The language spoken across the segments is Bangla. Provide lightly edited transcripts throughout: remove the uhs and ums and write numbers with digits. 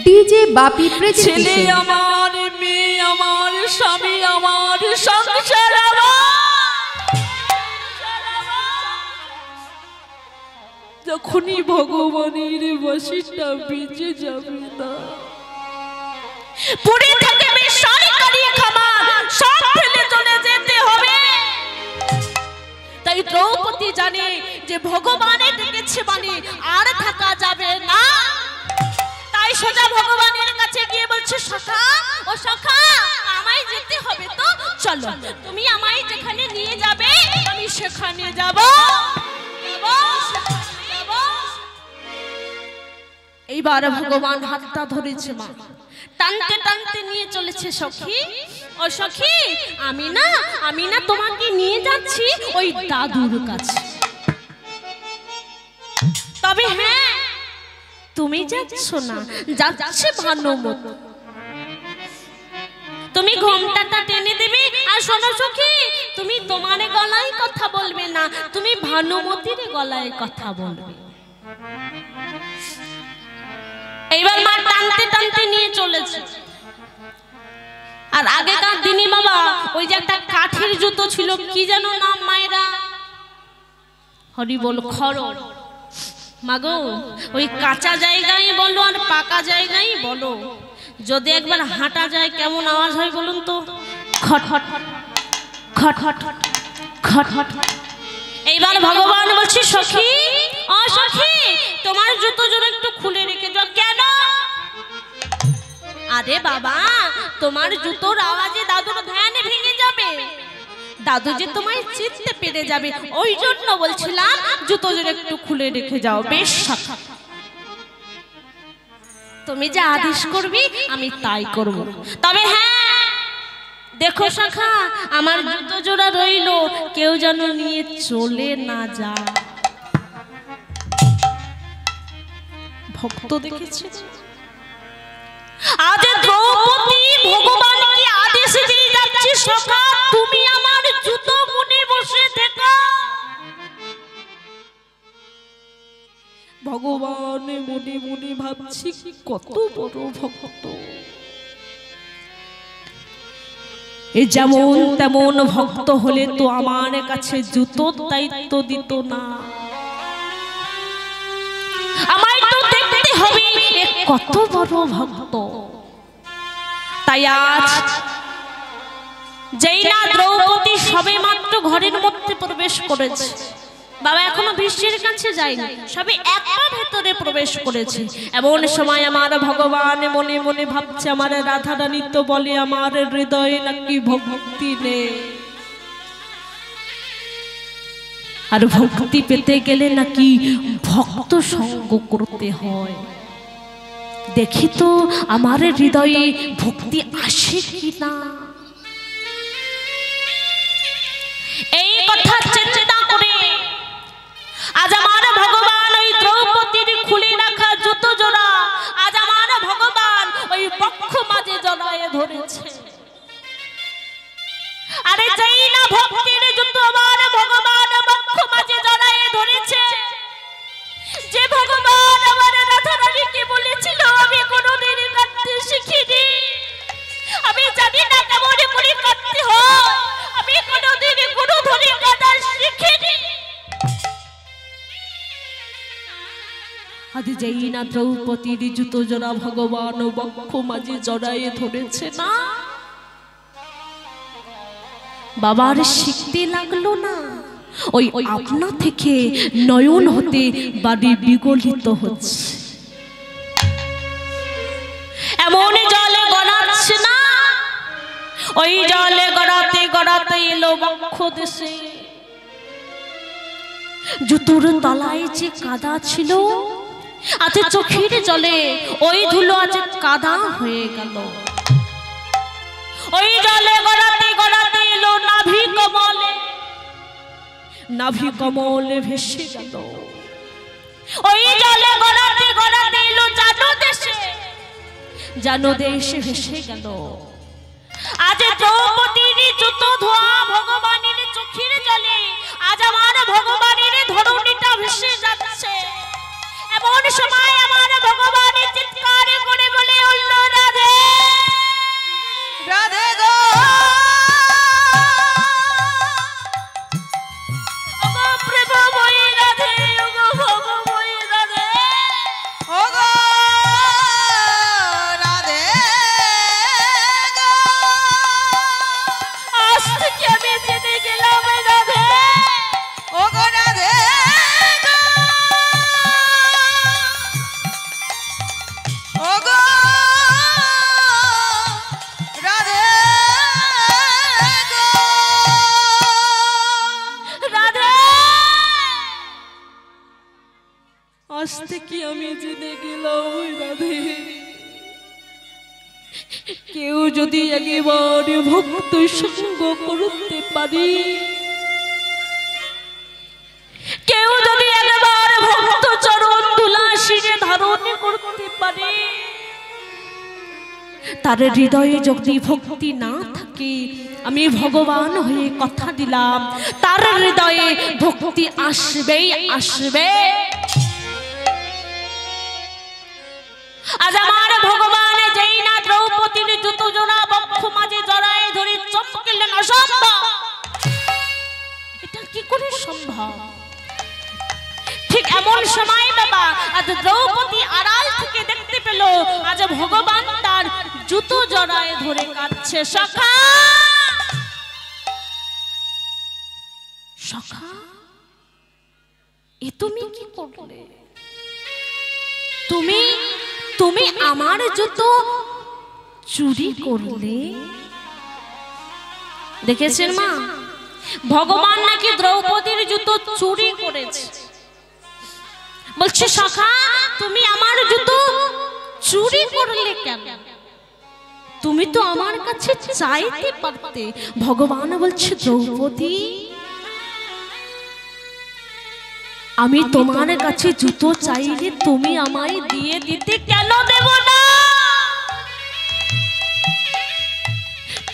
ডিজে বাপি প্রেজেন্টেশন। ছেলে আমার, মেয়ে আমার, স্বামী আমার, সংসার যখনই ভগবানের বাসিটা বেঁচে যাবে না, পুরী থেকে বেসরকারি খামার সব ফেলে চলে যেতে হবে। তাই দ্রৌপদী জানে যে ভগবানের ডেকেছে মানে আর থাকা যাবে না। তাই সোজা ভগবানের কাছে গিয়ে বলছে, সখা ও সখা, আমায় যেতে হবে তো, চলো তুমি আমায় যেখানে নিয়ে যাবে আমি সেখানে যাব। এইবার ভগবান হাতটা ধরেছে মা, টানতে টানতে নিয়ে চলেছে। সখী ও সখী, আমি না তোমাকে নিয়ে যাচ্ছি ওই দাদুর কাছে। তবে হ্যাঁ, তুমি যাচ্ছ না, যাচ্ছে ভানুমতি। তুমি ঘোমটাটা টেনে দেবে আর শোনো সখী, তুমি তোমার গলায় কথা বলবে না, তুমি ভানুমতির গলায় কথা বলবে। এইবার মা টানতে টানতে নিয়ে চলেছে। আর আগেকার দিনে বাবা ওই যে একটা কাঠের জুতো ছিল, কি যেন নাম মায়েরা? হরি বল, খড়। মাগো, ওই কাঁচা জায়গায় বলো আর পাকা জায়গায় বলো, যদি একবার হাঁটা যায় কেমন আওয়াজ হয় বলুন তো? খট খট খট খট খট খট। এইবার ভগবান বলছে, সখী ও সখী, তোমার জুতো জোড়া একটু খুলে রেখে যাও। কেন? আরে বাবা, তোমার জুতোর আওয়াজে দাদুর ধ্যান ভেঙে যাবে, দাদু যে তোমায় চিনতে পেরে যাবে, ওই জন্য বলছিলাম জুতো জোড়া একটু খুলে রেখে যাও। বেশ সখা, তুমি যা আদেশ করবি আমি তাই করব। তবে হ্যাঁ দেখো সখা, আমার জুতো জোড়া রইলো, কেউ যেন নিয়ে চলে না যায়। ভক্ত দেখেছে আজ দ্রৌপদী ভগবানকে আদেশ দিয়ে যাচ্ছে, সখা তুমি আমার জুতো মনে বসে থেকো। ভগবান মনে মনে ভাবছি, কত বড় ভক্ত, এ যেমন তেমন ভক্ত হলে তো আমার কাছে জুতোর দায়িত্ব দিত না, আমায় তো দেখতে হবে কত বড় ভক্ত। তাই আজ যেই না দ্রৌপদী সবে মাত্র ঘরের মধ্যে প্রবেশ করেছে, বাবা এখনো ভীষ্মের কাছে যায়নি, সবে একটা ভেতরে প্রবেশ করেছে। এমন সময় আমার ভগবান মনে মনে ভাবছে, আমার রাধা রানী তো বলে আমার হৃদয়ে নাকি ভক্তি নেই, আর ভক্তি পেতে গেলে নাকি ভক্ত সঙ্গ করতে হয়। দেখি তো আমার হৃদয়ে ভক্তি আসে কিনা। এই কথা চিন্তা করে আজ আমার ভগবান ওই দ্রৌপদীর খুলে রাখা জুতো জোড়া আজ আমার ভগবান ওই বক্ষ মাঝে জড়ায়ে ধরেছে। আরে যেই না ভক্তির জুতো আমার ভগবান বক্ষ মাঝে জড়ায়ে ধরেছে, যে ভগবান আমার রাধা রানীকে বলেছিল আমি কোনোদিন কাঁদতে শিখিনি, আমি জানি না কেমন করে কাঁদতে হয়, আমি কোনোদিন কোনো ধরে কাঁদা শিখিনি। আজ যেই না দ্রৌপদীর জুতো জোড়া ভগবান বক্ষ মাঝে জড়ায়ে ধরেছে না, বাবার শিখতে লাগলো না, ওই আপনা থেকে নয়ন হতে বাড়ি বিগলিত হচ্ছে। এমন জলে গড়াচ্ছে না, ওই জলে গড়াতে গড়াতে এলো বক্ষ দেশে। জুতোর তলায় যে কাদা ছিল, আজ চোখের জলে ওই ধুলো আজ কাদা হয়ে গেল। ওই জলে গড়াতে গড়াতে এলো নাভি কমলে, নাভি কমলে ভেসে গেল। ওই জলে গড়াতে গড়াতে এলো জানো দেশে, জানো দেশে ভেসে গেল। আজ দ্রৌপদীর জুতো ধোয়া ভগবানের চোখের জলে আজ আমার ভগবানের ধরণীটা ভেসে যাচ্ছে। এমন সময় আমার ভগবানের চিৎকার করে বলে, ও আমি জেনে গেলাম রাধে, কেউ যদি একেবারে ভক্ত সঙ্গ করতে পারে, কেউ যদি একবার ভক্ত চরণ ধুলা শিরে ধারণ করতে পারে, তার হৃদয়ে যদি ভক্তি না থাকে, আমি ভগবান হয়ে কথা দিলাম তার হৃদয়ে ভক্তি আসবেই আসবে। আজ আমার ভগবান যেই না দ্রৌপদীর জুতো জোড়া বক্ষ মাঝে জড়ায় ধরে চমকিলেন, অসম্ভব, এটা কি করে সম্ভব? ঠিক এমন সময় বাবা আজ দ্রৌপদী আড়াল থেকে দেখতে পেল আজ ভগবান তার জুতো জড়ায় ধরে কাঁদছে। সখা, সখা, এ তুমি কি করলে? তুমি তুমি আমার জুতো চুরি করলে? দেখেছেন মা, ভগবান নাকি দ্রৌপদীর জুতো চুরি করেছে। বলছে সখা, তুমি আমার জুতো চুরি করলে কেন? তুমি তো আমার কাছে চাইতে পারতে। ভগবান বলছে দ্রৌপদী, আমি তোমার কাছে জুতো চাইলে তুমি আমায় দিয়ে দিতে, কেন দেব না?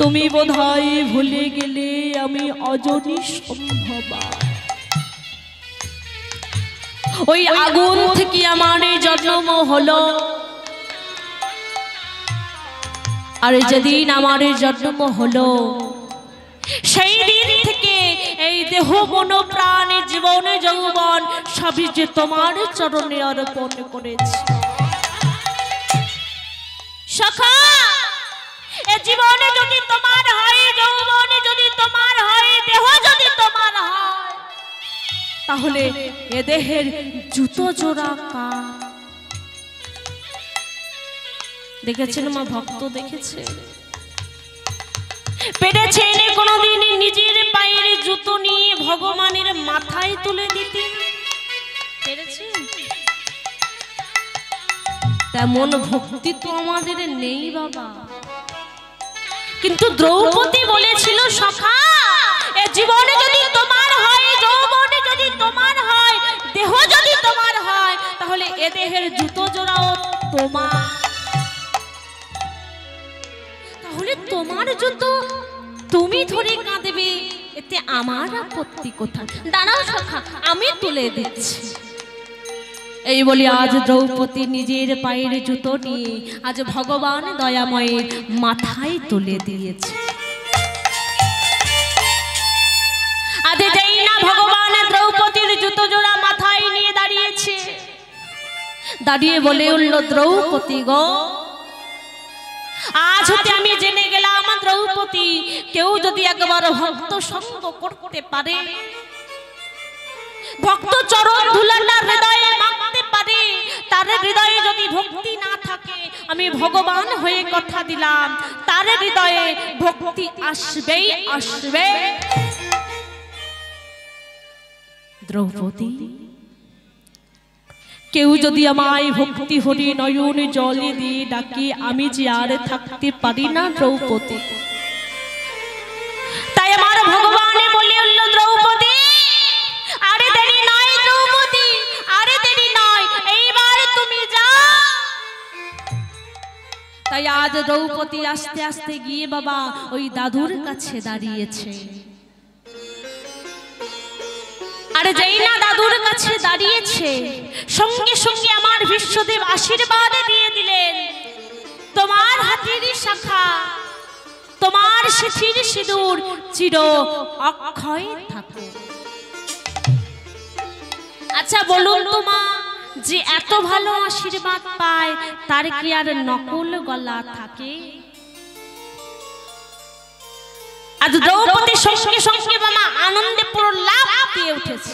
তুমি বোধহয় ভুলে গেলে আমি অজনী সম্ভবা। ওই আগুন থেকে আমার জন্ম হলো, আর যেদিন আমার জন্ম হলো সেই দিন থেকে এই দেহ মন প্রাণ জীবন যৌবন সবই যে তোমার চরণে অর্পণ করেছি। সখা, এ জীবনে যদি তোমার হয়, যৌবনে যদি তোমার হয়, দেহ যদি তোমার হয়, তাহলে এ দেহের জুতো জোড়া কার? দেখেছেন মা, ভক্ত দেখেছে, পেরেছে কোনদিন নিজের পায়ের জুতো নিয়ে ভগবানের মাথায় তুলে দিতে পেরেছে? তেমন ভক্তি তো আমাদের নেই বাবা। কিন্তু দ্রৌপদী বলেছিল সখা, এ জীবনে যদি তোমার হয়, যৌবনে যদি তোমার হয়, দেহ যদি তোমার হয়, তাহলে এ দেহের জুতো জোড়াও তোমার। তাহলে তোমার জুতো তুমি ধরে কাঁদবে, এতে আমার আপত্তি কোথায়? দাঁড়াও সখা, আমি তুলে দিচ্ছি। এই বলি আজ দ্রৌপদী নিজের পায়ের জুতো নিয়ে আজ ভগবান দয়াময়ের মাথায় তুলে দিয়েছে। আজ যেই না ভগবান দ্রৌপদীর জুতো জোড়া মাথায় নিয়ে দাঁড়িয়েছে, দাঁড়িয়ে বলে উঠল, দ্রৌপদী গো, আজ হতে আমি জেনে গেলাম দ্রৌপদী, কেউ যদি একবার ভক্ত সঙ্গ করতে পারে, ভক্ত চরণ ধুলাটা হৃদয়ে মাখতে পারে, তার হৃদয়ে যদি ভক্তি না থাকে, আমি ভগবান হয়ে কথা দিলাম তার হৃদয়ে ভক্তি আসবেই আসবে। দ্রৌপদী, কেউ যদি আমায় ভক্তি হরি নয়ন জলে দিয়ে ডাকে, আমি যে আর থাকতে পারি না দ্রৌপদী। তাই আমার ভগবান বলে উঠল, দ্রৌপদী, আরে দেরি নয় দ্রৌপদী, আরে দেরি নয়, এইবার তুমি যাও। তাই আজ দ্রৌপদী আস্তে আস্তে গিয়ে বাবা ওই দাদুর কাছে দাঁড়িয়েছে। আর যেই না দাদুর কাছে দাঁড়িয়েছে, সঙ্গে সঙ্গে আমার বিশ্বদেব আশীর্বাদ দিয়ে দিলেন, তোমার হাতের শাখা, তোমার শিথির সিঁদুর চির অক্ষয় থাকে। আচ্ছা বলুন তো মা, যে এত ভালো আশীর্বাদ পায় তার কি আর নকল গলা থাকে? আজ দ্রৌপদী সঙ্গে সঙ্গে মামা আনন্দে পুরো লাফ দিয়ে উঠেছে।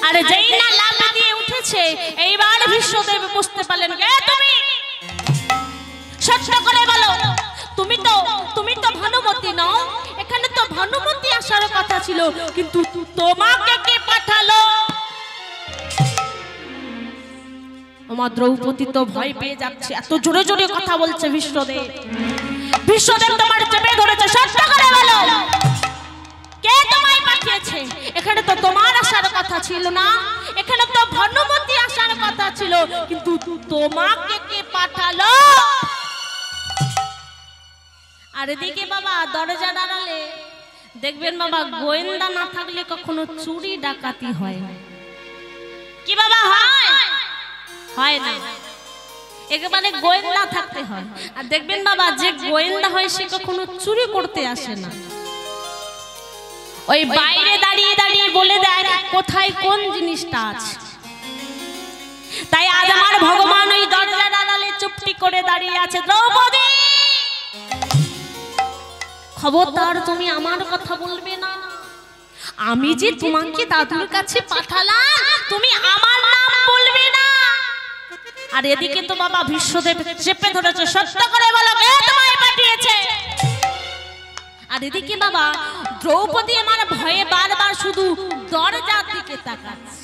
আর যেই না লাফ দিয়ে উঠেছে, এইবার বিশ্বদেব বুঝতে পারলেন, কে তুমি? সত্য করে বলো, তুমি তো ভানুমতি নও। এখানে তো ভানুমতি আসার কথা ছিল, কিন্তু তোমাকে কে পাঠালো? আমার দ্রৌপদী তো ভয় পেয়ে যাচ্ছে, এত জোরে জোরে কথা বলছে ভীষ্মদেব। ভীষ্মদেব তোমার চেপে ধরেছে, সত্য করে বলো কে তোমায় পাঠিয়েছে? এখানে তো তোমার আসার কথা ছিল না, এখানে তো ভানুমতি আসার কথা ছিল, কিন্তু তোমাকে কে পাঠালো? আর এদিকে বাবা দরজা দাঁড়ালে দেখবেন বাবা গোয়েন্দা না থাকলে কখনো চুরি ডাকাতি হয় না। কি বাবা হয়? হয় না, একেবারে গোয়েন্দা থাকতে হয়। আর দেখবেন বাবা যে গোয়েন্দা হয় সে কখনো চুরি করতে আসে না, ওই বাইরে দাঁড়িয়ে দাঁড়িয়ে বলে দেয় কোথায় কোন জিনিসটা আছে। তাই আজ আমার ভগবান ওই দরজা দাঁড়ালে চুপটি করে দাঁড়িয়ে আছে। দ্রৌপদী, খবরদার তুমি আমার কথা বলবে না, আমি যে তোমাকে দাদুর কাছে পাঠালাম তুমি আমার নাম বলবে না। আর এদিকে তো বাবা ভীষ্মদেব চেপে ধরেছে, সত্য করে বলো কে তোমায় পাঠিয়েছে? আর এদিকে বাবা দ্রৌপদী আমার ভয়ে বারবার শুধু দরজার দিকে তাকাচ্ছে।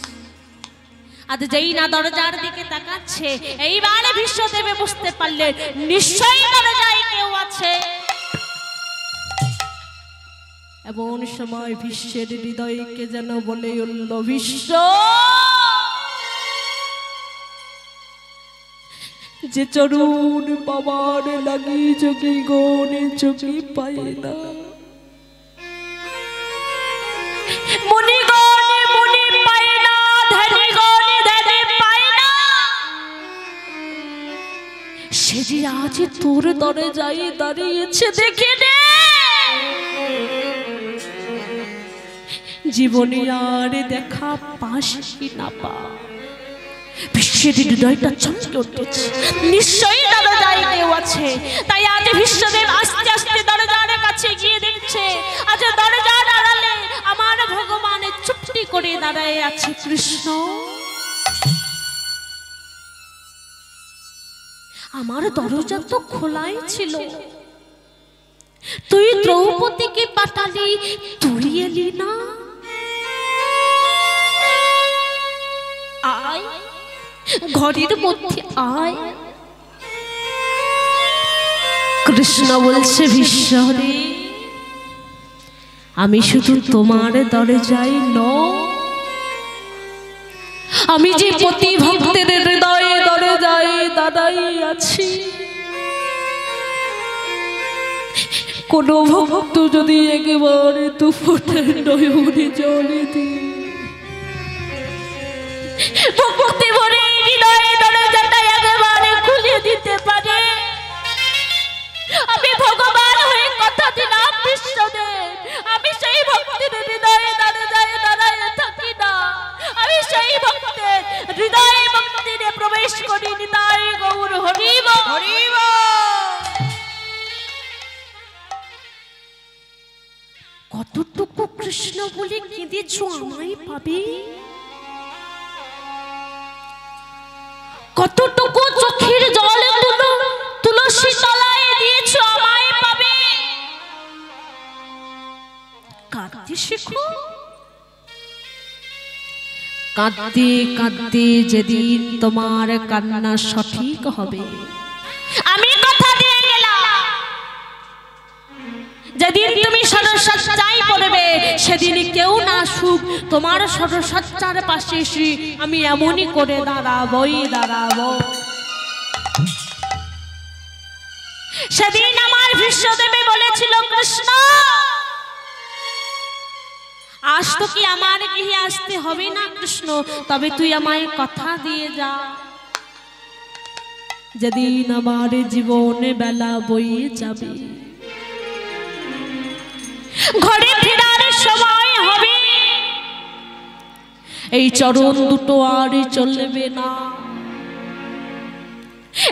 আর যেই না দরজার দিকে তাকাচ্ছে এইবারে ভীষ্মদেবে বুঝতে পারলে নিশ্চয়ই দরজায় কেউ আছে। এমন সময় ভীষ্মের হৃদয়কে যেন বলে উঠল, ভীষ্ম যে চরণ বাবার লাগি চোখে গনে চোখে পায় না, মুনিগণে মুনি পায় না, ধ্যানীগণে ধ্যানে পায় না, সে যে আজ তোর দরজায় দাঁড়িয়েছে দেখে নে। জীবনে আর দেখা পাস কি না পা, ভীষ্মের হৃদয়টা চমকে উঠেছে, নিশ্চয়ই দরজায় কেউ আছে। তাই আজ ভীষ্মদেব আস্তে আস্তে দরজার কাছে গিয়ে দেখছে, আজ দরজা দাঁড়ালে আমার ভগবান চুপটি করে দাঁড়ায় আছে। কৃষ্ণ, আমার দরজা তো খোলাই ছিল, তুই দ্রৌপদীকে পাঠালি, তুই এলি না। আয় ঘরের মধ্যে আয়। কৃষ্ণ বলছে, ভীষ্মরে আমি শুধু তোমার দরজায় নই, আমি যে প্রতি ভক্তের হৃদয়ে দরজায় দাঁড়াই আছি। কোন ভক্ত যদি একেবারে দুফোঁটা নয়নে জলে দিয়ে ভক্তি ভরে হৃদয়ে দরজাটা একেবারে খুলে দিতে পারে, আমি ভগবান হয়ে কথা দিলাম ভীষ্মদেব, আমি সেই ভক্তের হৃদয়ে দরজায় দাঁড়ায় থাকি না, আমি সেই ভক্তের হৃদয়ে ভক্তিতে প্রবেশ করি। নিতাই গৌর হরি বল, হরি বল। কতটুকু কৃষ্ণ বলে কেঁদেছ আমায় পাবে, কতটুকু চোখের জল তুলসী তলায় দিয়েছ আমায় পাবে। কাঁদতে শেখো, কাঁদতে কাঁদতে যেদিন তোমার কান্না সঠিক হবে, আমি কথা দিয়ে গেলাম, যেদিন তুমি সরসজ্জায় পড়বে সেদিন কেউ না সুখ তোমার সরসজ্জার পাশে এসে আমি এমনই করে দাঁড়াবই দাঁড়াবো। সেদিন আমার ভীষ্মদেবে বলেছিল, কৃষ্ণ আজ তো কি আমার গৃহে আসতে হবে না কৃষ্ণ, তবে তুই আমায় কথা দিয়ে যা, যেদিন আমার জীবনে বেলা বয়ে যাবে, ঘরে ফেরার সময় হবে, এই চরণ দুটো আর চলবে না,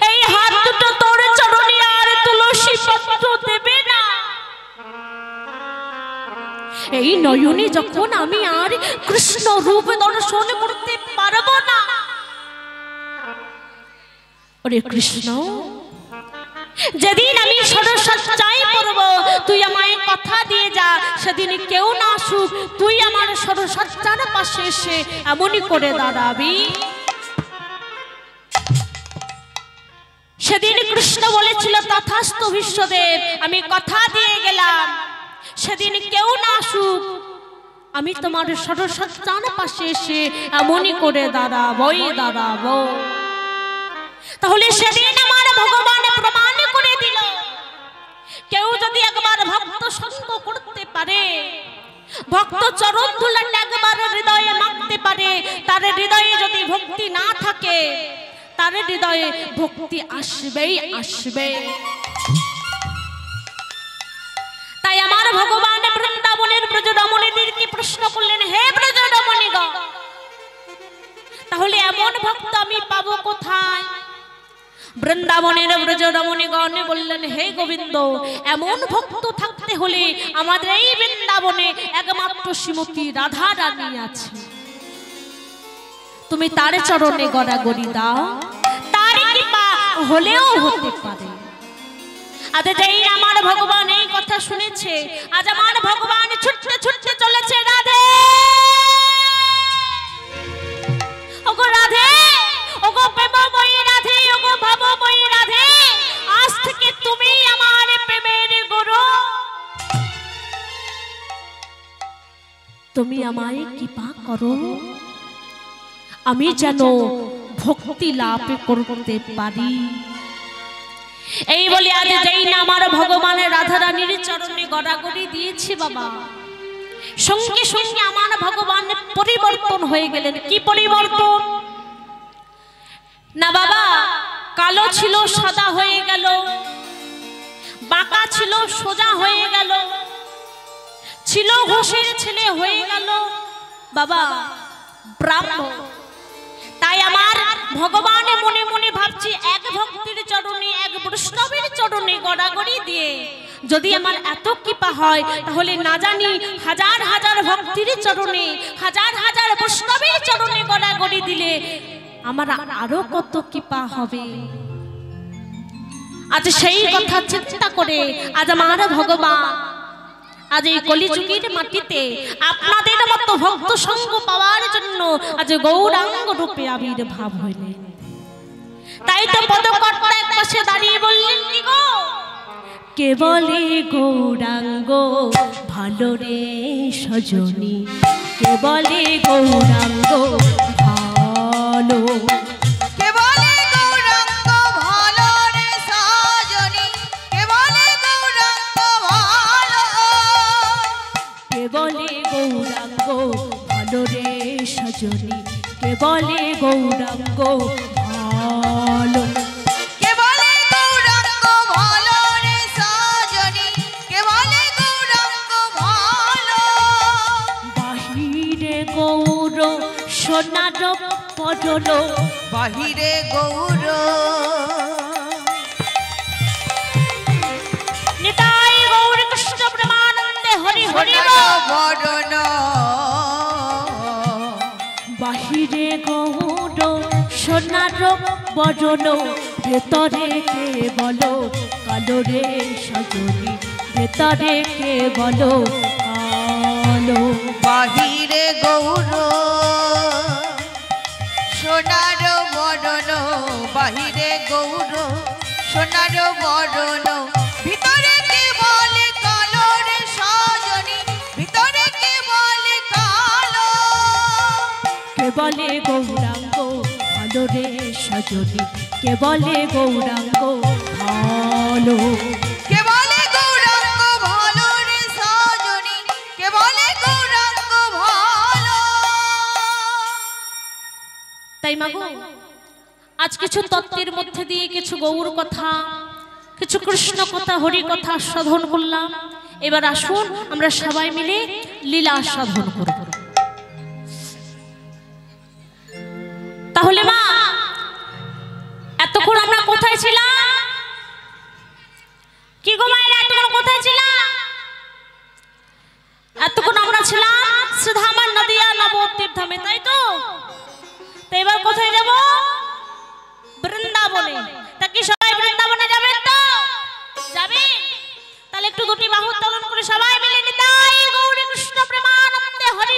এই হাত দুটো তোর চরণে আর তুলসী পত্র দেবে না, এই নয়নে যখন আমি আর কৃষ্ণ রূপ দর্শন করতে পারবো না। ওরে কৃষ্ণ, যেদিন আমি সরসজ্জায় পড়ব তুই আমায় কথা দিয়ে যা, সেদিন কেউ না আসুক তুই আমার সরসজ্জার পাশে এসে এমনই করে দাঁড়াবি। সেদিন কৃষ্ণ বলেছিল তথাস্তু বিশ্বদেব, আমি কথা দিয়ে গেলাম সেদিন কেউ না আসুক, আমি তোমার সরসজ্জার পাশে এসে এমনই করে দাঁড়াবো। তাহলে সেদিন আমার ভগবান প্রমাণ করে দিল, কেউ যদি একবার ভক্ত সঙ্গ করতে পারে, ভক্ত চরণ ধুলাটা একবার হৃদয়ে মাখতে পারে, তার হৃদয়ে যদি ভক্তি না থাকে, তার হৃদয়ে ভক্তি আসবেই আসবে। তাই আমার ভগবান বৃন্দাবনের ব্রজরমণীদেরকে প্রশ্ন করলেন, হে ব্রজরমণীগণ, তাহলে এমন ভক্ত আমি পাবো কোথায়? বৃন্দাবনের ব্রজরমণীগণ বললেন, হে গোবিন্দ, এমন ভক্ত থাকতে হলে আমাদের এই বৃন্দাবনে একমাত্র শ্রীমতী রাধা রানী আছে, তুমি তার চরণে গড়াগড়ি দাও, তার কৃপা হলেও হতে পারে। আজ যেই আমার ভগবান এই কথা শুনেছে, আজ আমার ভগবান ছুটতে ছুটতে চলেছে রাধে, ওগো রাধে, ওগো প্রেমময়ী রাধে, ওগো ভাবময়ী রাধে, আজ থেকে তুমি আমার প্রেমের গুরু, তুমি আমায় কৃপা করো, আমি যেন ভক্তি লাভ করতে পারি। এই বলে আজ যেই না আমার ভগবানের রাধা রানীর চরণে গড়াগড়ি দিয়েছি বাবা, সঙ্গে সঙ্গে আমার ভগবান পরিবর্তন হয়ে গেলেন। কি পরিবর্তন? না বাবা, কালো ছিল সাদা হয়ে গেল, বাঁকা ছিল সোজা হয়ে গেল, ছিল ঘোষের ছেলে হয়ে গেল বাবা ব্রাহ্মণ। তাই আমার ভগবান মনে মনে ভাবছি, এক ভক্তির চরণে, এক বৈষ্ণবের চরণে গড়াগড়ি দিয়ে যদি আমার এত কৃপা হয়, তাহলে না জানি হাজার হাজার ভক্তির চরণে, হাজার হাজার বৈষ্ণবের চরণে গড়াগড়ি দিলে আমার আরো কত কৃপা হবে। আজ সেই কথা চিন্তা করে আজ আমার ভগবান আজ এই কলিযুগের মাটিতে আপনাদের মতো ভক্ত সঙ্গ পাওয়ার জন্য আজ গৌরাঙ্গ রূপে আবির্ভাব হইলেন। তাই তো পদকর্তা এক পাশে দাঁড়িয়ে বললেন, কি গো, কে বলে গৌরাঙ্গ ভালো রে সজনী, কে বলে গৌরাঙ্গ ভালো, কে বলে গৌরাঙ্গ ভালো রে সজনী, কে বলে গৌরাঙ্গ ভালো, কে বলে গৌরাঙ্গ ভালো রে সজনী, কে বলে গৌরাঙ্গ ভালো, কে বলে গৌরাঙ্গ ভালো রে সজনী, কে বলে গৌরাঙ্গ ভালো, বাহিরে গৌর সোনার পটল, বাহিরে গৌর নিতাই গৌর কৃষ্ণ প্রেমানন্দে হরি হরি বরণ, বাহিরে গৌর সোনার বরণ, ভেতরে কে বলো কালো রে সজনী, ভেতরে কে বলো কালো, বাহিরে গৌর সোনার বরণ, বাহিরে গৌর সোনার বরণ, ভিতরে কে বলে কালো রে সজনী, ভিতরে কে বলে কালো, কে বলে গৌরাঙ্গ ভালো রে সজনী, কে বলে গৌরাঙ্গ ভালো, কে বলে গৌরাঙ্গ ভালো রে সজনী, কে বলে গৌরাঙ্গ ভালো। তাই মাগো, আজ কিছু তত্ত্বের মধ্যে দিয়ে কিছু গৌর কথা, কিছু কৃষ্ণ কথা, হরি কথা আস্বাদন করলাম। এবার আসুন আমরা সবাই মিলে লীলা আস্বাদন করব। তাহলে মা, এতক্ষণ আমরা কোথায় ছিলাম? কি গো মায়েরা, এতক্ষণ কোথায় ছিলাম? এতক্ষণ আমরা ছিলাম শ্রীধামা নদিয়া নবদ্বীপ ধামে, তাই তো? তো এবার কোথায় যাব? বৃন্দাবনে। তা কি সবাই বৃন্দাবনে যাবেন তো? যাবেন? তাহলে একটু দুটি বাহু উত্তোলন করে সবাই মিলে নিতাই গৌর কৃষ্ণ প্রেমানন্দে হরি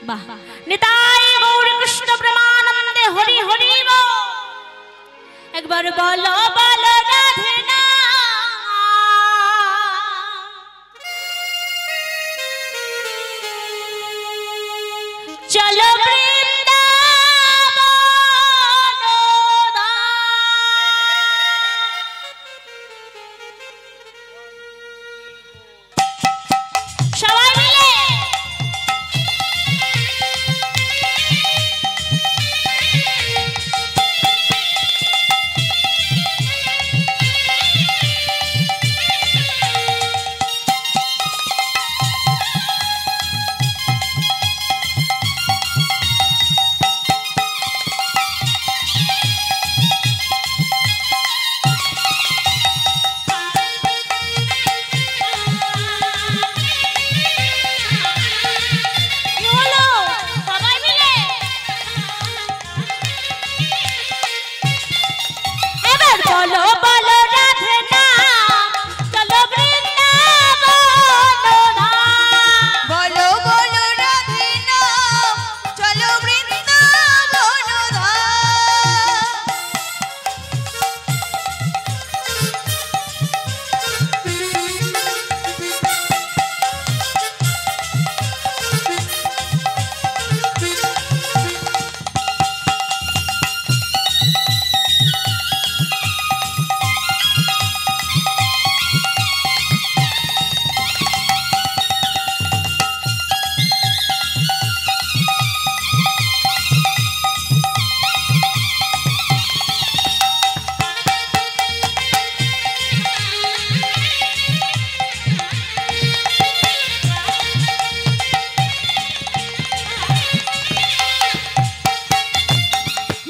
বাহ নিতাই গৌর কৃষ্ণ প্রেমানন্দে হরি হরি বল। একবার বলো বলো রাধে না চলো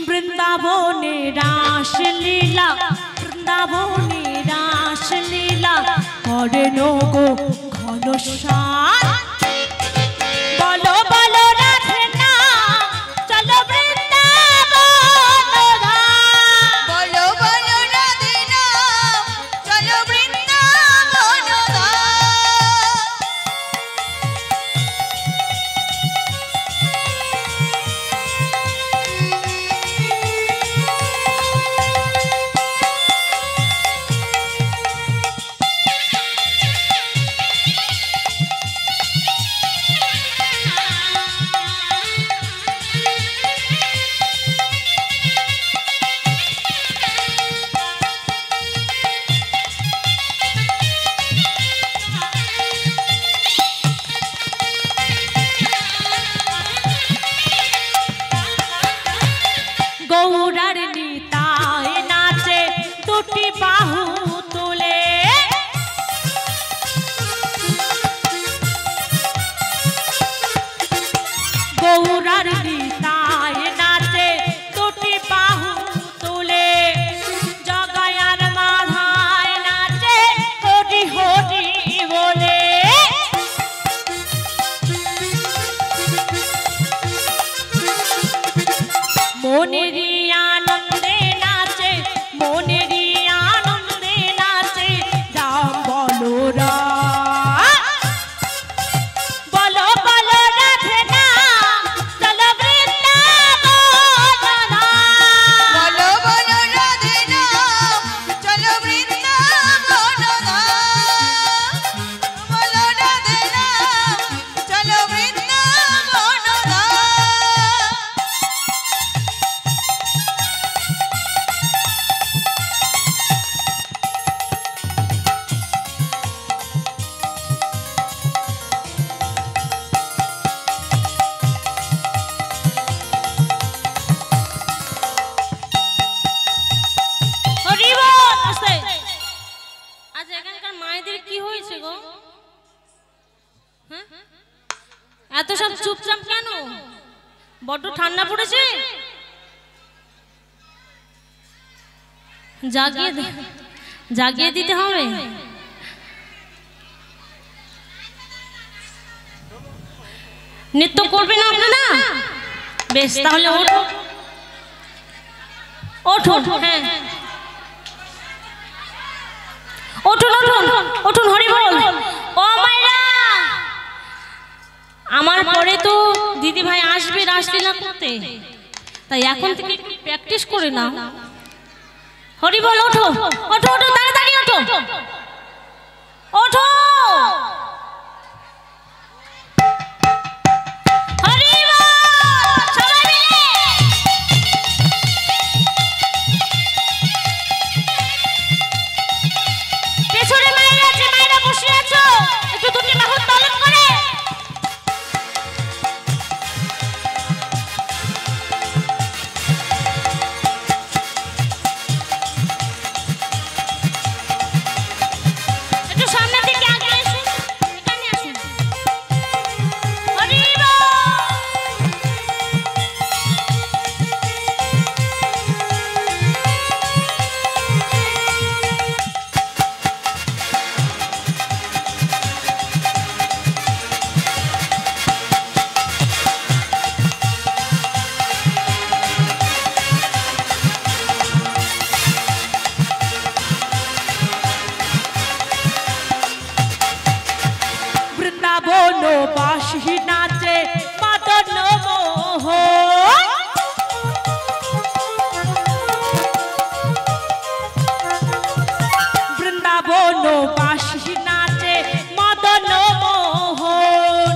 বৃন্দাবনে রাসলীলা বৃন্দাবনে রাসলীলা করেন গো ঘনশ্যাম বলো বলো রাধে না চলো বৃন্দাবন ধাম বলো বলো রাধে না চলো বৃন্দাবন ধাম গৌরার নিতাই নাচে দুটি বাহু তুলে গৌরার নিতাই নাচে দুটি বাহু তুলে জগায়ার মাধায় নাচে হরি হরি বলে মনেরই আনন্দে নাচে মনেরই আনন্দে নাচে রাম বলো বলো বলো রাধে না চলো বৃন্দাবন ধাম বলো বলো রাধে না চলো বৃন্দাবন ধাম বলো রাধে না চলো বৃন্দাবন ধাম হরি বল আস্তে আজ এখানকার মায়েদের কি হয়েছে গো হ্যাঁ এত সব চুপচাপ কেন বড্ড ঠান্ডা পড়েছে জাগিয়ে দিতে হবে নৃত্য করবে না আপনারা বেশ তাহলে ওঠো ওঠো হ্যাঁ উঠুন উঠুন উঠুন হরি বল ও মাইরা আমার পরে তো দিদি ভাই আসবে রাসলীলা করতে, তাই এখন থেকে একটু প্র্যাকটিস করে না। হরি বল, ওঠো ওঠো ওঠো, তাড়াতাড়ি ওঠো ওঠো। হরি বল, সবাই মিলে। পেছনে মায়েরা আছে, মায়েরা বসে আছো, একটু দুটি বাহু তলব করে। একটু সামনের দিকে আগে আসুন, এখানে আসুন। হরি বল। বৃন্দাবন বাসি নাচে মদন মোহন, বৃন্দাবন বাসি নাচে মদন মোহন,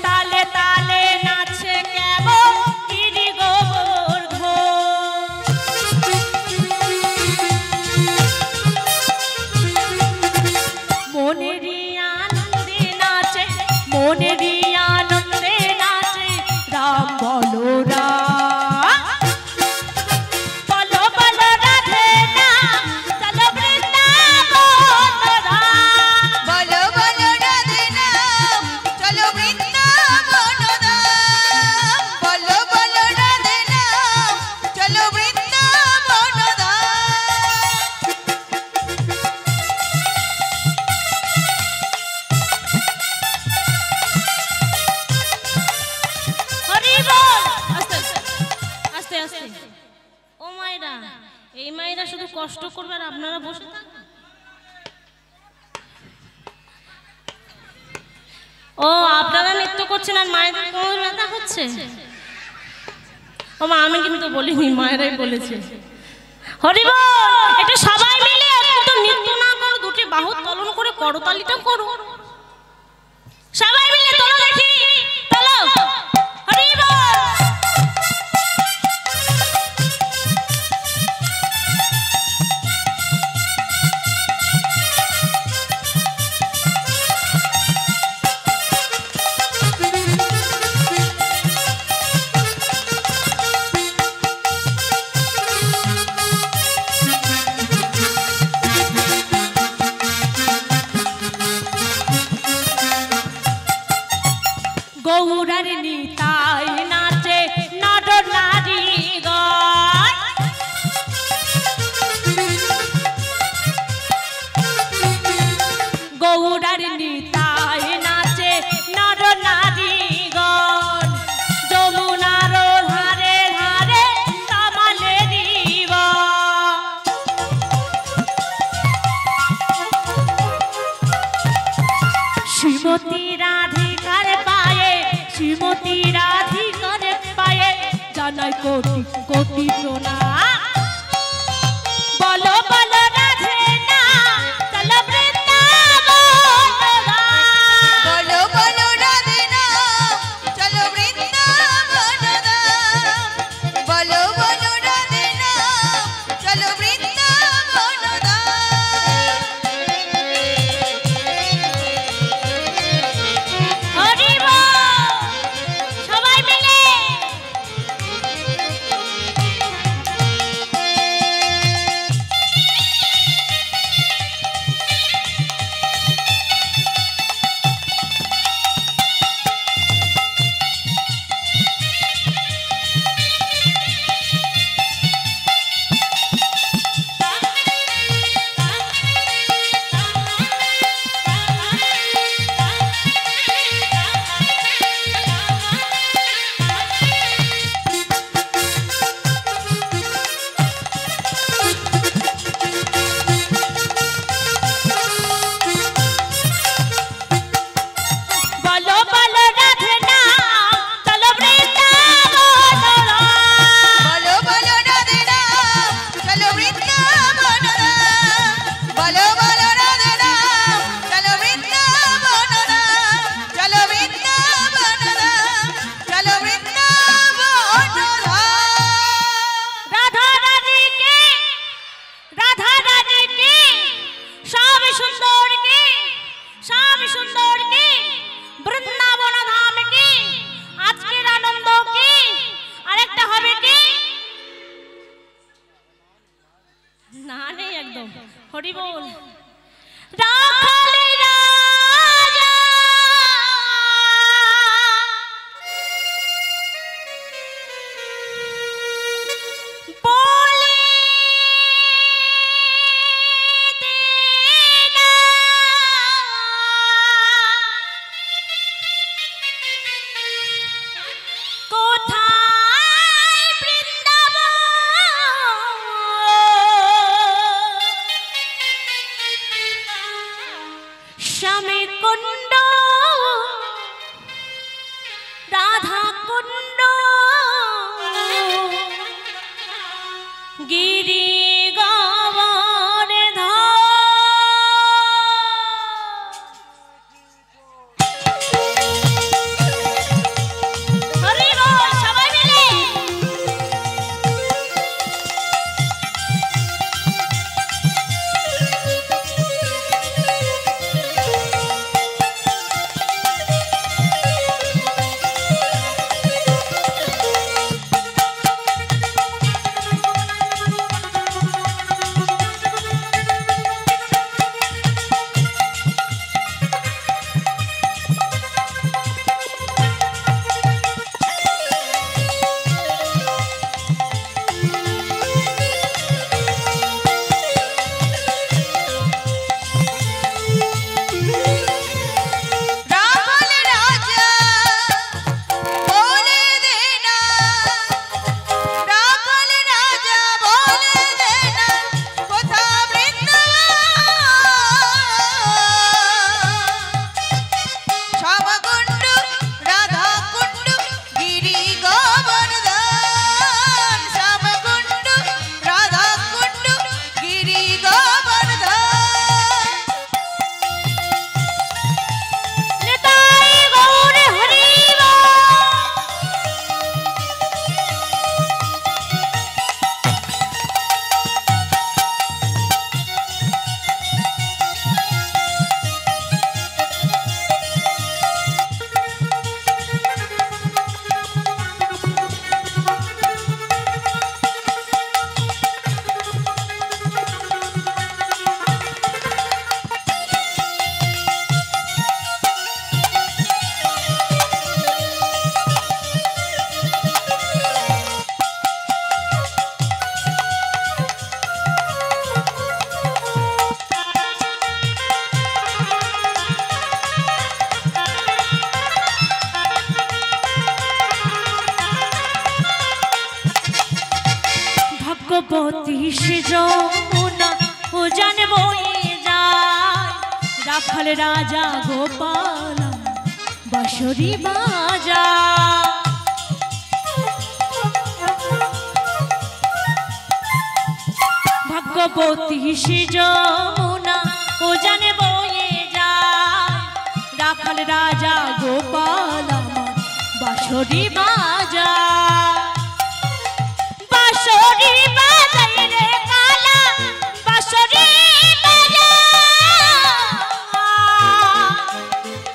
তালে তালে নাচে কেমন গিরি গোবর্ধন। মনেরই আনন্দে নাচে, মনেরই আনন্দে নাচে রাম বলো রাম, বলো বলো রাধে নাম, চলো বৃন্দাবন রাম। বলো বলো রাধে নাম, চলো বৃন্দাবন ধাম। বলো বলো রাধে নাম, চলো বৃন্দাবন ধাম। হরি বল। আস্তে আস্তে আস্তে। ও মায়েরা, এই মায়েরা শুধু কষ্ট করবে আর আপনারা বসে থাকবেন। ও আপনারা নৃত্য করছেন আর মায়েদের কোমর ব্যথা হচ্ছে। ও মা, আমি কিন্তু বলিনি, মায়েরাই বলেছে। হরি বল। এটা সবাই মিলে একটু নৃত্য না করো, দুটি বাহু তলন করে করতালিটা করো। সবাই মিলে তোলো দেখি, তোলো। হরি বল। গৌরার নিতাই নাচে নর নারীগণ, গৌরার নিতাই নাচে নর নারীগণ, যমুনার ধারে ধারে কামালেরি বন। শ্রীমতী রাধিকার পায়ে, শ্রীমতী রাধিকার পায়ে জানাই কোটি কোটি প্রণাম। বলো বলো রাধে নাম, চলো বৃন্দাবন ধাম। বলো বলো রাধে নাম, চলো বৃন্দাবন ধাম। বলো বলো রাধে নাম, চলো বৃন্দাবন ধাম। হরি বল। সবাই মিলে। হরি বল। রাখাল রাজা বলে দেনা কোথায় বৃন্দাবন শ্যামে কুণ্ড রাধা কুণ্ড গিরি গবর হরি বল সবাই মিলে। রাখাল রাজা বলে দেনা, রাখাল রাজা বলে দেনা কোথা বৃন্দাবন শ্যামকুণ্ড রাধা কুণ্ড গিরি গোবর্ধন শ্যামকুণ্ড রাধা কুণ্ড গিরি গোবর্ধন। নেতাই গৌর হরি বল। ভগবতী সে যমুনা ও জানে বয়ে যায় রাখাল রাজা গোপাল বাঁশরি বাজা। ভগবতী সে যমুনা ও জানে বয়ে যায় রাখাল রাজা গোপাল বাঁশরি বাজা। বাঁশরি বাজাই রে কালা বাঁশরি বাজা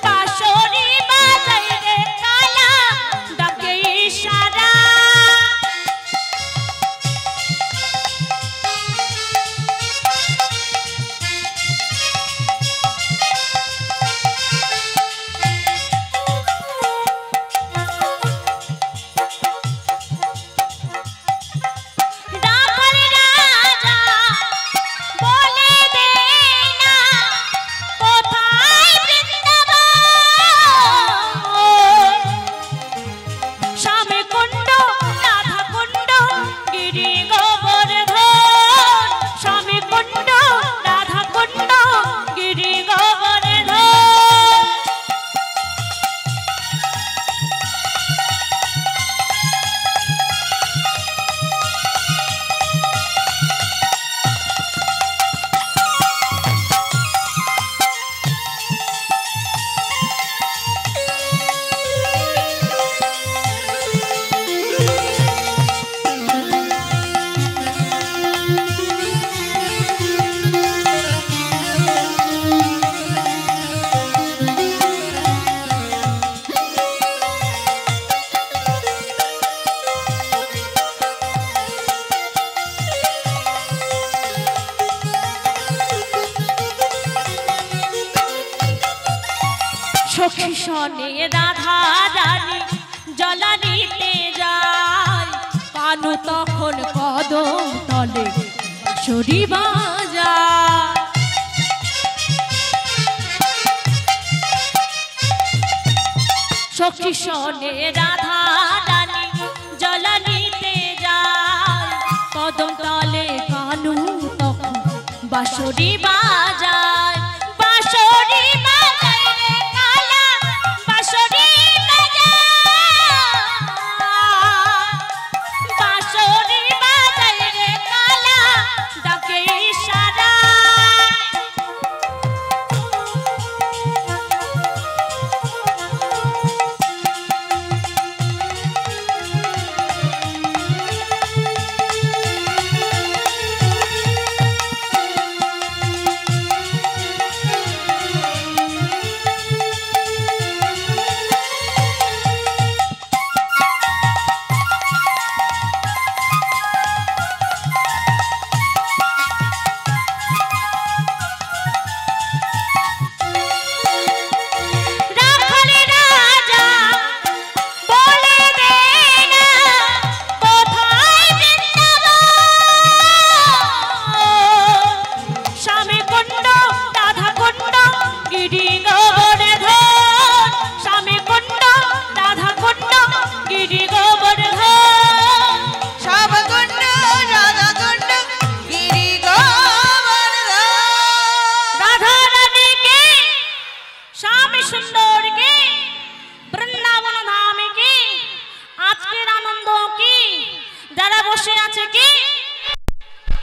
বাঁশরি বাজাই রে কালা ডাকে ইশারা। তখন কদম তলে বাঁশরি বাজা সখী শোনে রাধা রানী জল নিতে যায় কদম তলে কানু তখন বাঁশরি বাজায় বাঁশরি বাজায় রে কালা বাঁশরি বাজায় বাঁশরি বাজায় রে কালা ডাকে ইশারা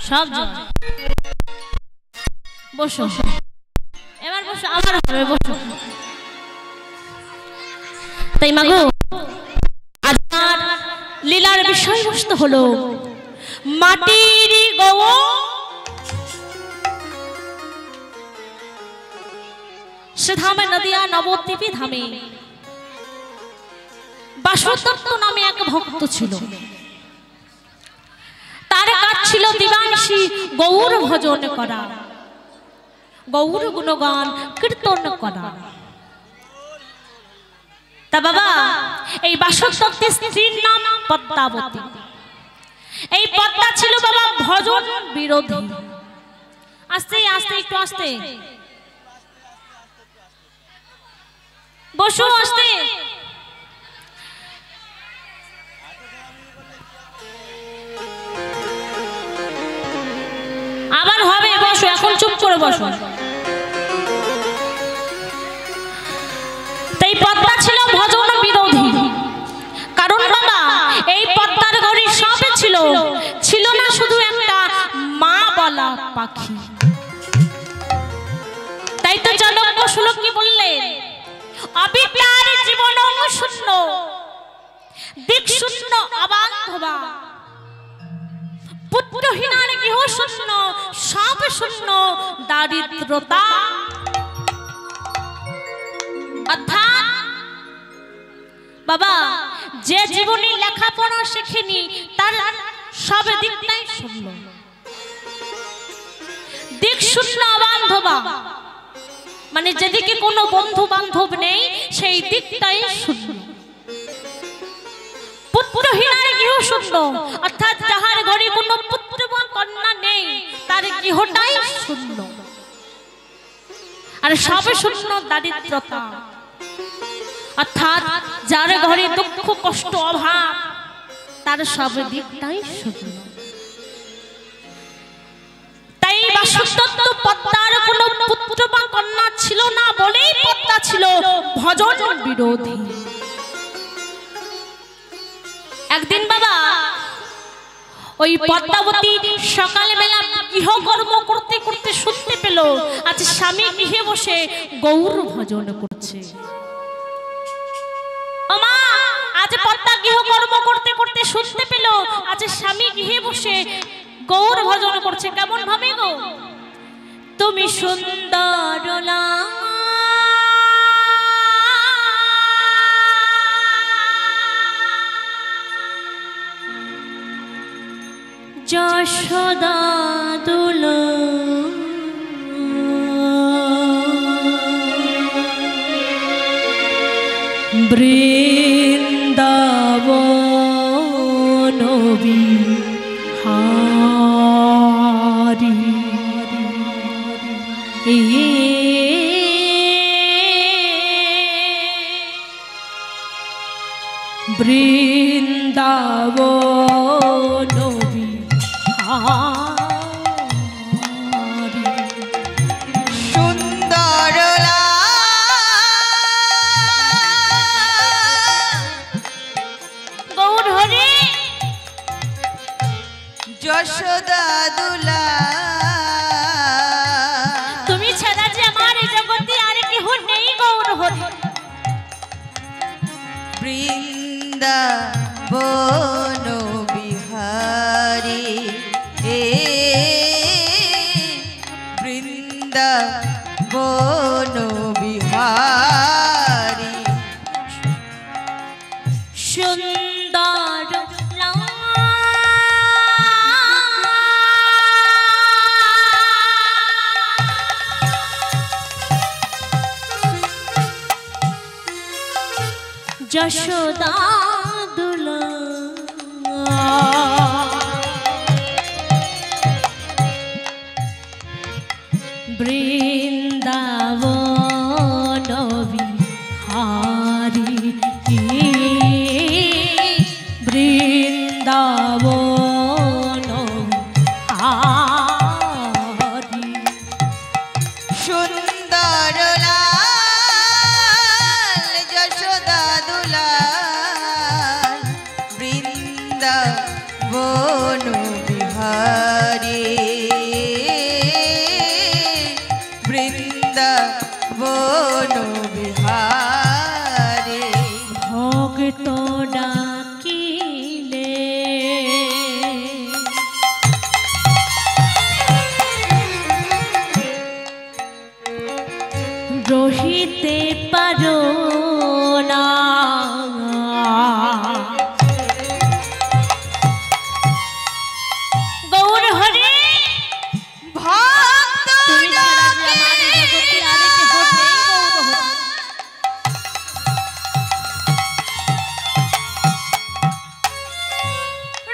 সব বসো এবার বসো আমার হবে বসো তাই মাগো আজকের লীলার বিষয়বস্তু হলো মাটির গৌ সে ধামে নদিয়া নবদ্বীপী ধামে বাসুদত্ত নামে এক ভক্ত ছিল তার কাজ ছিল দিবানিশি গৌর ভজন করা গৌর গুণগান কীর্তন করা তা বাবা এই বাসুদত্তের স্ত্রীর নাম পদ্মাবতী এই পদ্মা ছিল বাবা ভজন বিরোধী আস্তে আস্তে একটু আস্তে বসো আস্তে আবার হবে বসো এখন চুপ করে বসো তাই পদ্মা ছিল ভজন বিরোধী কারণ বাবা এই পদ্মার ঘরে সব ছিল ছিল না শুধু একটা মা বলা পাখি তাই তো জনক শ্লোক কি বললেন অবিদ্যার জীবন শূন্য দিক শূন্য অবান্ধবা পুত্রহীনার গৃহ শূন্য সব শূন্য দারিদ্রতা অর্থাৎ বাবা যে জীবনে লেখাপড়া শেখেনি তার সব দিকটাই শূন্য দিক শূন্য অবান্ধবা মানে যেদিকে কোনো বন্ধু বান্ধব নেই সেই দিকটাই শূন্য পুত্রহীনার গৃহ শূন্য অর্থাৎ যাহার ঘরে কোনো পুত্র বা কন্যা নেই তার গৃহটাই শূন্য আর সব শূন্য দারিদ্রতা অর্থাৎ যার ঘরে দুঃখ কষ্ট অভাব তার সব দিকটাই শূন্য তাই বাসুদত্ত পদ্মার কোনো পুত্র বা কন্যা ছিল না বলেই পদ্মা ছিল ভজন বিরোধী একদিন বাবা ওই পদ্মাবতী সকালবেলা গৃহকর্ম করতে করতে শুনতে পেল আজ স্বামী গৃহে বসে গৌর ভজন করছে ওমা আজ পদ্মা গৃহকর্ম করতে করতে শুনতে পেল আজ স্বামী গৃহে বসে গৌর ভজন করছে কেমন ভাবে গো তুমি সুন্দর যশোদা দুল বৃন্দাবন বৃন্দাবন বিহারী সুন্দর গৌর হরি যশোদা দুলা তুমি ছাড়া যে আমার এই জগতে আর কেহ নেই গৌর হরি বৃন্দাবন বিহারী বৃন্দাবন বিহারী সুন্দর যশোদা দুলা বৃন্দাবন বিহারী বৃন্দাবন বিহারী সুন্দর লাল যশোদা দুলাল বৃন্দাবন বিহারী বৃন্দাবন বিহারী ভক্ত ডাকিলে রহিতে পারো না গৌর হরি ভক্ত তুমি ছাড়া যে আমার এই জগতে আর কেহ নেই গৌর হরি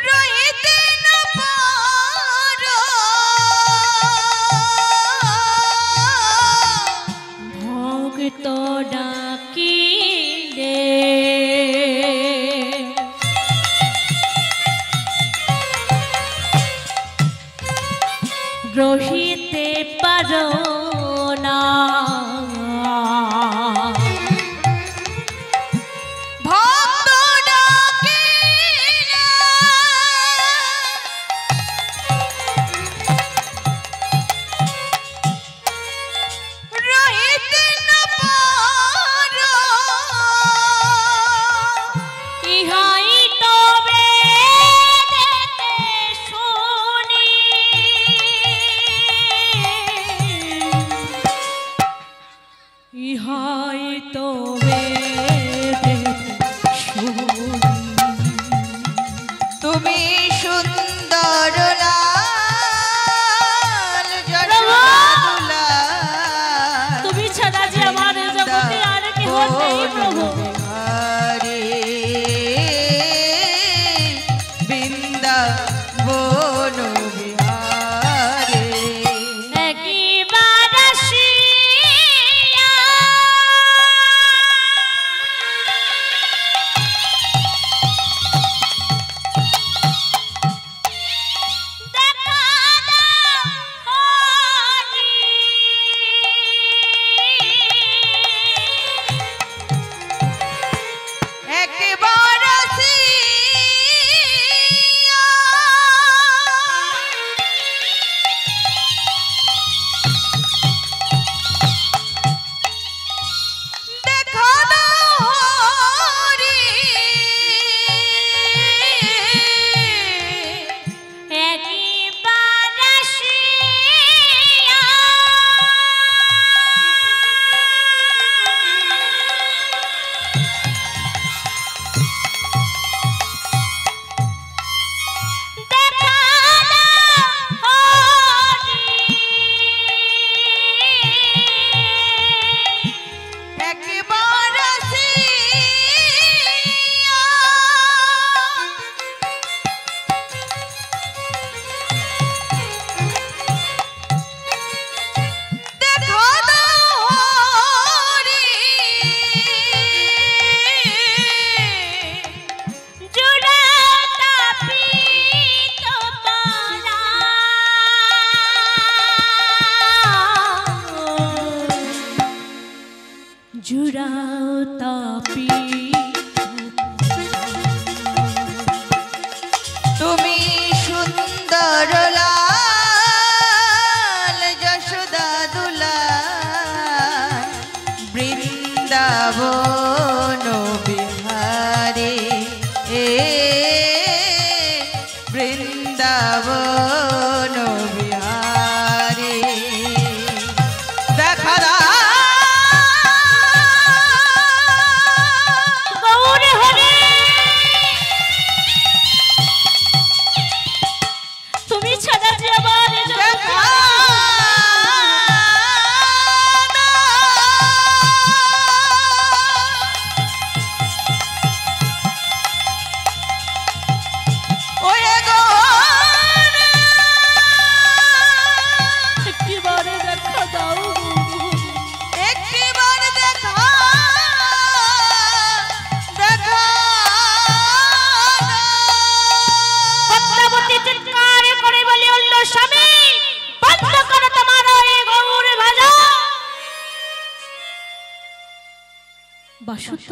রহিতে না পারো ভক্ত ডাকিলে রহিতে পারো না ভক্ত ডাকিলে রহিতে না পারো ইহাই তবে দেতে শুনি ইহাই তবে দেতে শুনি তুমি সুন্দর লাল প্রভু! যশোদা তুমি ছাড়া যে আমার এই জগতে আর কেহ নেই প্রভু বিহারী বৃন্দাবন বিহারী একবার আসিয়া দেখা দাও হরি একবার আসিয়া দেখা দাও হরি একবার আসিয়া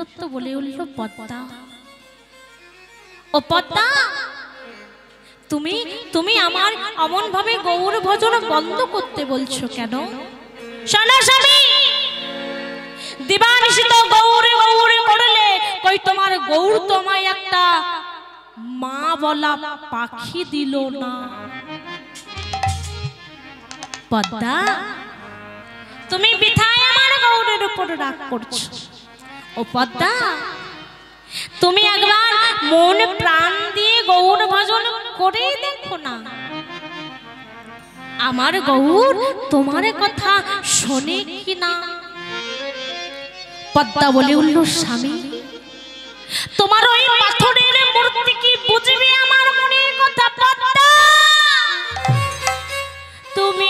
সত্য বলে উঠল পদ্মা, ও পদ্মা, তুমি তুমি আমার অমন ভাবে গৌর ভজন বন্ধ করতে বলছো কেন? শোনো স্বামী, দিবানিশি তো গৌরে গৌরে করলে কই তোমার গৌর তোমায় একটা মা বলা পাখি দিল না? পদ্মা, তুমি বিথায় আমার গৌরের উপর রাগ করছো। ও পদ্মা, তুমি একবার মন প্রাণ দিয়ে গৌর ভজন করে দেখো না, আমার গৌর তোমার কথা শোনে কি না? পদ্মা বলে উঠল, স্বামী, তোমার ওই পাথরের মূর্তি কি বুঝবে আমার মনের কথা? পদ্মা, তুমি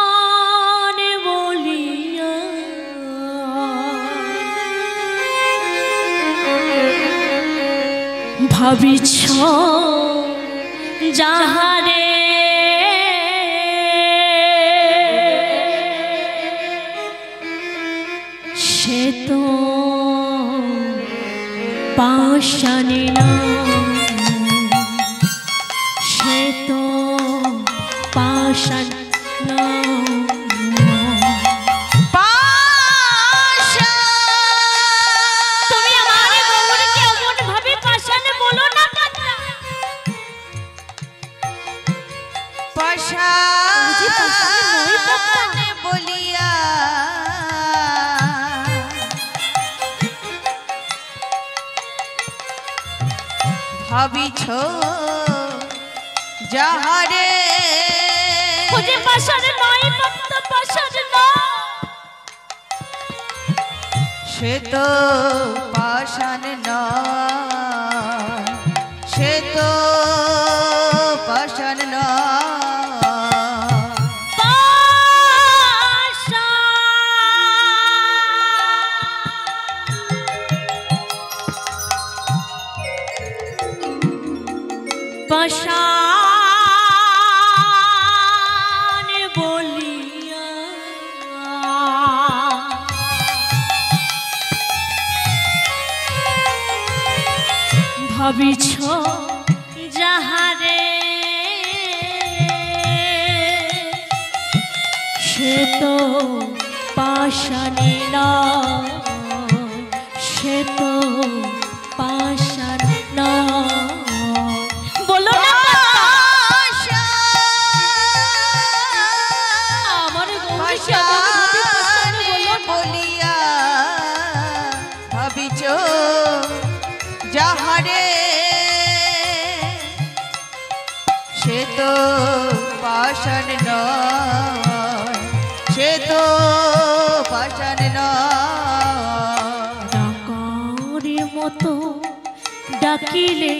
পাষাণ বলিয়া ভাবিছ যাহারে সে তো পাষাণে না, সে তো পাষাণ না। তুমি আমার গৌরকে এমন ভাবে পাষাণ বলো না পদ্মা। পাষাণ বলিয়া ভাবিছ যাহারে খুঁজে পাষাণ নয় পদ্মা, পাষাণ নয়, সে তো পাষাণ নয়, সে তো পাষাণ নয়। পাষাণ বলিয়া ভাবিছ যাহারে সে তো পাষাণী না, সে তো পাষাণ না। বলো না আমার বলিয়া ভাবিছ যাহারে সে তো পাষাণ নয়, সে তো পাষাণ নয়। ডাকার মতো ডাকিলে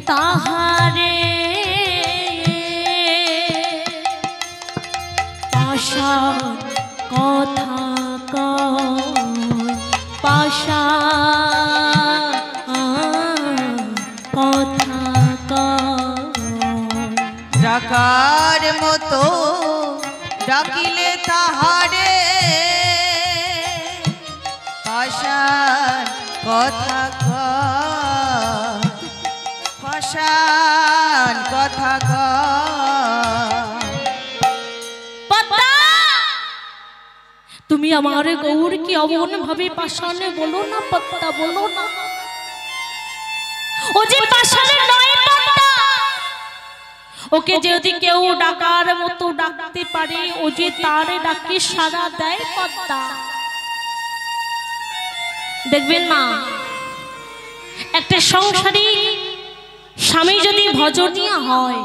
তাহারে পাষাণ কথা কয়, পাষাণ কথা কয়। ডাকার মতো ডাকিলে তাহারে পাষাণ কথা কয়, পাষাণ কথা কয়। পদ্মা, তুমি আমার গৌর কি অমন ভাবে পাষাণে বলো না পদ্মা, বলো না। ও যে পাষাণে নয় পদ্মা, ওকে যদি কেউ ডাকার মতো ডাকতে পারে, ও যে তার ডাকে সাড়া দেয় পদ্মা। দেখবেন মা, একটা সংসারী স্বামী যদি ভজনীয় হয়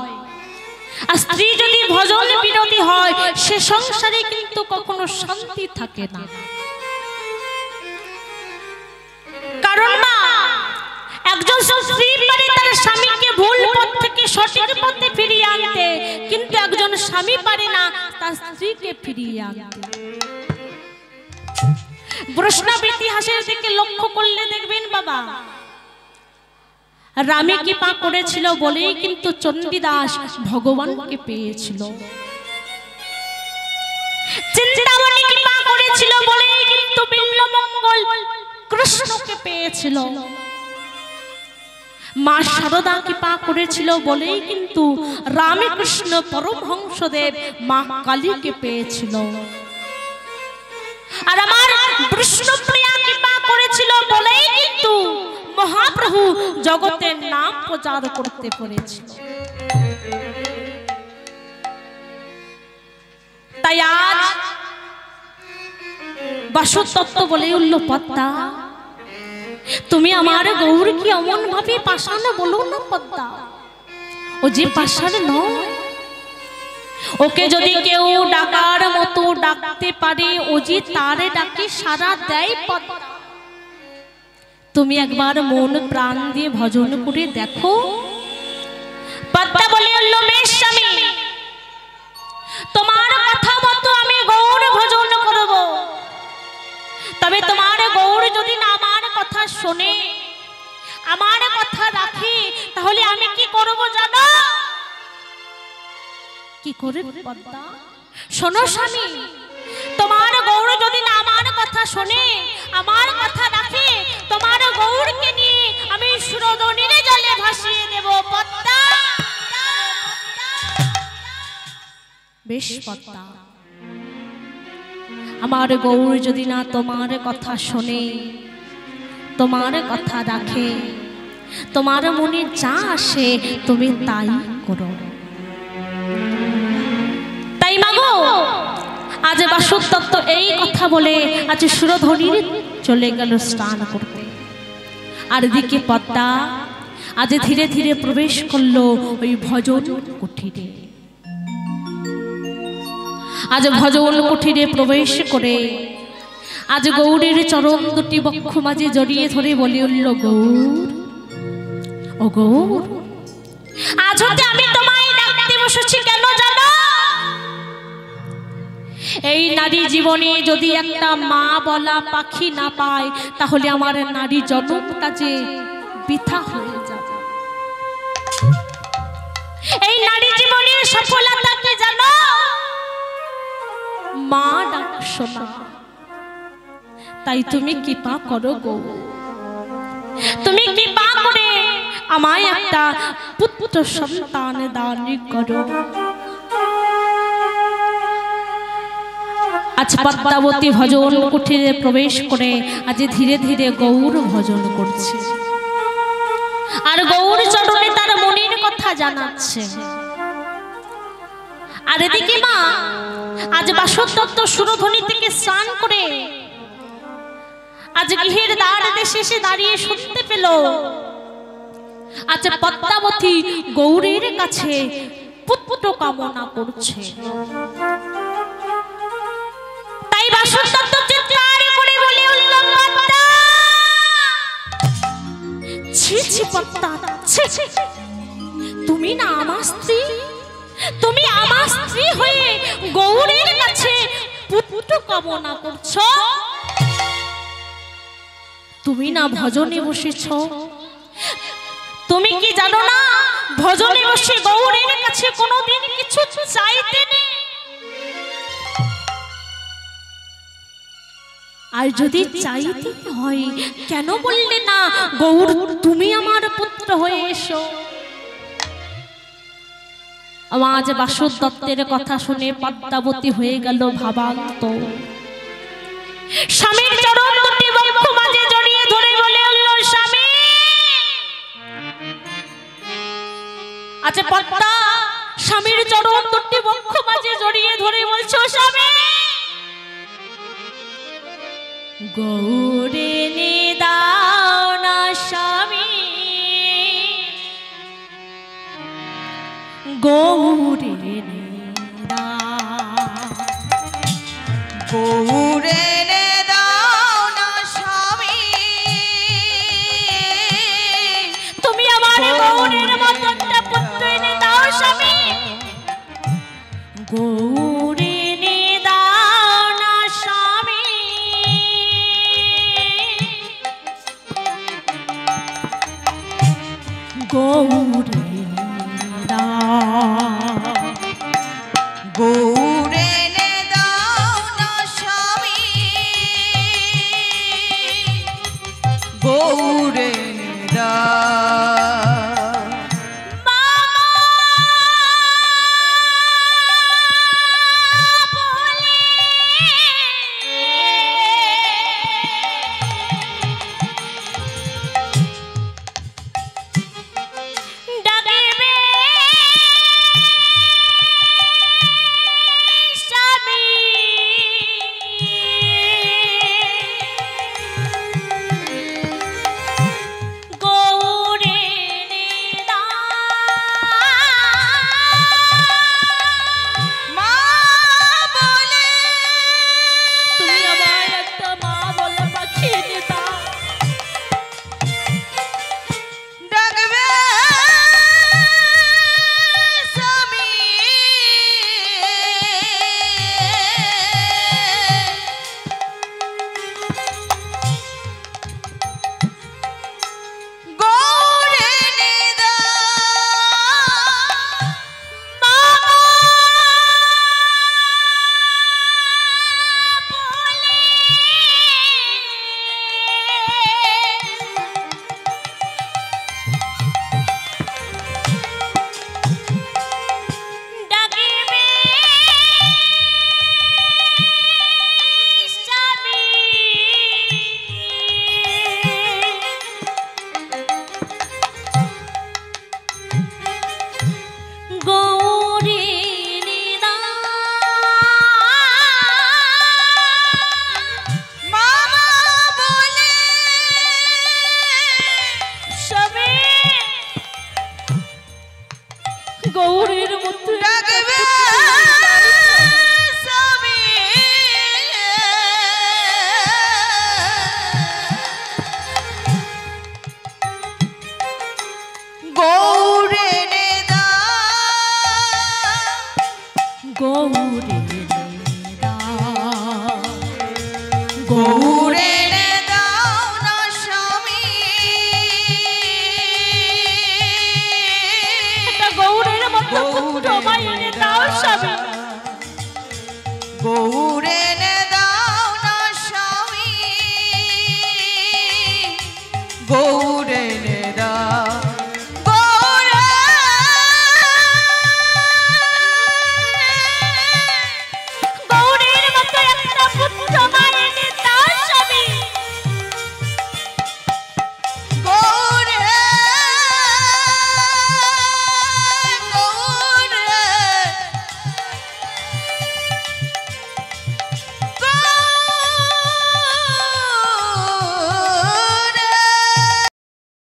আর স্ত্রী যদি ভজন বিরোধী হয়, সে সংসারে কিন্তু কখনো শান্তি থাকে না। কারণ মা, একজন স্ত্রী পারে তার স্বামীকে ভুল পথ থেকে সঠিক পথে ফিরিয়ে আনতে, কিন্তু একজন স্বামী পারে না তার স্ত্রীকে ফিরিয়ে আনতে। বৈষ্ণব ইতিহাসের দিকে লক্ষ্য করলে দেখবেন বাবা, রামে কৃপা করেছিল বলেই কিন্তু চণ্ডীদাস ভগবানকে পেয়েছিল। চিন্তামণি কৃপা করেছিল বলেই কিন্তু বিল্বমঙ্গল কৃষ্ণকে পেয়েছিল। মা শারদা কৃপা করেছিল বলেই কিন্তু রামকৃষ্ণ পরমহংসদেব মা কালীকে পেয়েছিল। আর আমার বিষ্ণুপ্রিয়া কৃপা করেছিল বলেই কিন্তু মহাপ্রভু জগতের নাম প্রচার করতে পেরেছিল। তাই আজ বাসুতত্ত্ব বলে উঠল, পদ্মা তুমি আমার গৌর কি অমন ভাবে পাষাণ বলো না পদ্মা, ও যে পাষাণ নয়, ওকে যদি কেউ ডাকার মতো ডাকতে পারে, ও যে তারে ডাকে সারা দেয় পদ্মা। তুমি একবার মন প্রাণ দিয়ে ভজন করে দেখো। পদ্মা বলে উঠল, বেশ স্বামী, তোমার কথা মতো আমি গৌর ভজন করব, তবে তোমার গৌর যদি না আমার কথা শোনে, আমার কথা রাখে, তাহলে আমি কি করব জানো? কি করে পদ্মা? শোনো স্বামী, তোমার গৌর যদি না আমার কথা শোনে, আমার কথা রাখে, তোমার গৌরকে নিয়ে আমি সুরধনীর জলে ভাসিয়ে দেব পদ্মা। বেশ পদ্মা, আমার গৌর যদি না তোমার কথা শোনে, তোমার কথা রাখে, তোমার মনে যা আসে তুমি তাই করো। তাই মাগো, আজ বাসুতত্ত্ব এই কথা বলে আজ সুরধনীর চলে গেল স্নান করতে। আর এদিকে পদ্মা আজ ধীরে ধীরে প্রবেশ করলো ওই ভজন কুঠিরে। আজ ভজন কুঠিরে প্রবেশ করে আজ গৌরের চরণ দুটি বক্ষ মাঝে জড়িয়ে ধরে বলে উঠল, গৌর, ও গৌর, আজ হতে আমি তোমায় ডাকতে বসেছি কেন জানো? এই নারী জীবনে যদি একটা মা বলা পাখি না পায়, তাহলে আমার নারী জন্মটা যে বৃথা হয়ে যাবে। এই নারী জীবনের সফলতা কি জানো? মা ডাক শোনা। তাই তুমি কৃপা করো গো, তুমি কৃপা করে আমায় একটা পুত্র সন্তান দান করো। আজ পদ্মাবতী ভজন কুঠিরে প্রবেশ করে আজ ধীরে ধীরে গৌর ভজন করছে, আর গৌর চরণে তার মনের কথা জানাচ্ছে। আর এদিকে মা আজ বাসুতত্ত্ব সুরধনী থেকে স্নান করে আজ গৃহের দ্বার দেশে এসে দাঁড়িয়ে শুনতে পেল আজ পদ্মাবতী গৌরের কাছে পুত্র কামনা করছে। তাই বাসুতত্ত্ব চিৎকার করে বলে উঠল, পদ্মা, ছি ছি পদ্মা, ছি ছি, তুমি না আমার স্ত্রী, তুমি আমার স্ত্রী হয়ে গৌরের কাছে পুত্র কামনা করছো? তুমি না ভজনে বসেছ, তুমি কি জানো না ভজনে বসে গৌরের কাছে কোনোদিন কিছু চাইতে নেই? আর যদি চাইতে হয় কেন বললে না গৌর তুমি আমার পুত্র হয়ে এসো? আজ বাসুদত্তের কথা শুনে পদ্মাবতী হয়ে গেল ভাবান্ত। স্বামীর চরণ দুটি বক্ষ মাঝে জড়িয়ে ধরে বলে উঠল, স্বামী, আচ্ছা পদ্মা স্বামীর চরণ দুটি বক্ষ মাঝে জড়িয়ে ধরে বলছো, স্বামী, গৌরে নিদাও না স্বামী, গৌরে গৌরে দাও না স্বামী, তুমি আমার গৌরের মতো একটা পুত্র এনে দাও স্বামী, গৌরে দাও না স্বামী। গৌরী মামা বলে স্বামী গৌরীর মতো ডাকবে স্বামী গৌরে নে দা গৌরী গৌরে নে দাও না স্বামী গৌরের মতো পুত্র মায়ের দাও স্বামী গৌরে নে